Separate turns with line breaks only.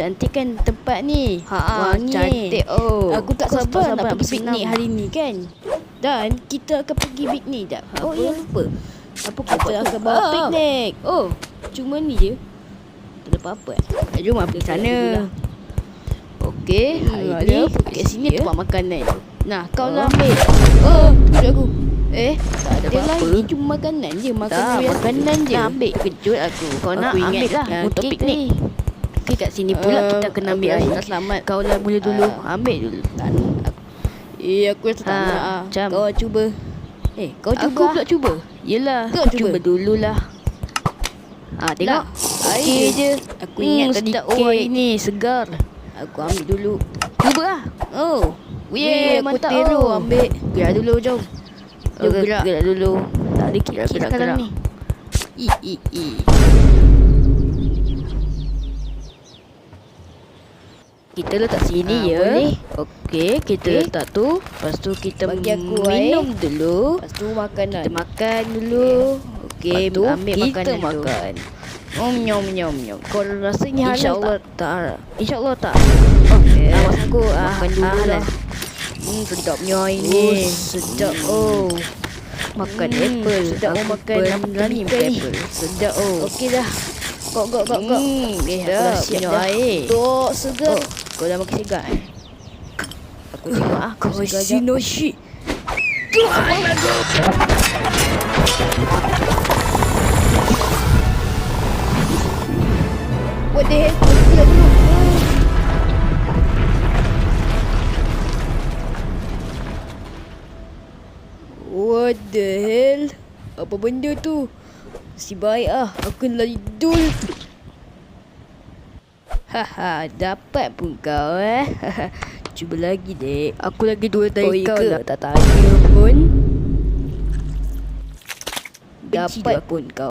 cantik kan tempat ni.
Wangi.
Cantik. Aku tak sabar nak pergi
bersenam.
piknik hari ni kan. Dan kita akan pergi piknik tak?
Ya, lupa.
Apa kita akan bawa piknik? Cuma ni je. Tak ada apa-apa.
Jom pergi sana.
Okey, hari ni kat sini tempat makanan. Nah, kau lah ambil. Tunjuk aku.
Tak ada
Dia
apa-apa.
lagi cuma makanan je. Makanan je.
Nak ambil kejut aku. Kau nak
Aku
ambil
ingat
lah
yang
untuk
kek
piknik.
ni.
Okey, kat sini pula kita kena ambil
aku
air.
rasa tak selamat.
Kau lah mula dulu. Ambil dulu.
Aku rasa tak nak.
macam.
Kau cuba. Kau cuba.
Aku pula cuba. Yelah,
Kau
aku
cuba.
cuba dululah. Tengok. Okey je.
Aku ingat tadi
sedap.
kek.
Air ni segar.
Aku ambil dulu.
Cuba lah.
Aku
mantap.
tiru ambil.
Gerak dulu, jom.
Jom gerak.
Gerak dulu. Tak ada kek
Gerak,
sekarang
gerak.
ni. Kita letak sini ya.
Boleh.
Okey, kita letak tu. Lepas tu kita
Bagi aku
minum dulu.
Lepas tu makanan.
Kita makan dulu. Okey,
Lepas tu
ambil
kita
makanan
makan.
Nyom. Kau rasa ni halal
InsyaAllah
tak? InsyaAllah tak.
Okey.
Awas aku
Makan dulu lah.
sedapnya air ni.
Sedap.
Makan apple.
sedap
Aku
makan
berani
ikan
makan
ni.
apple. Sedap
Okey dah. Kok.
Aku dah siap dah. Air.
Tok segar.
Kau dah makan segar Aku tengok aku segar je.
Noshi. What the hell? Aku dulu. What the hell? Apa benda tu? Si baik aku lari dul.
Dapat pun kau Cuba lagi dek. Aku lagi 2
Oh,
dari kau
ke?
lah. Tak tanya pun.
Benci
Dapat
aku.
pun kau.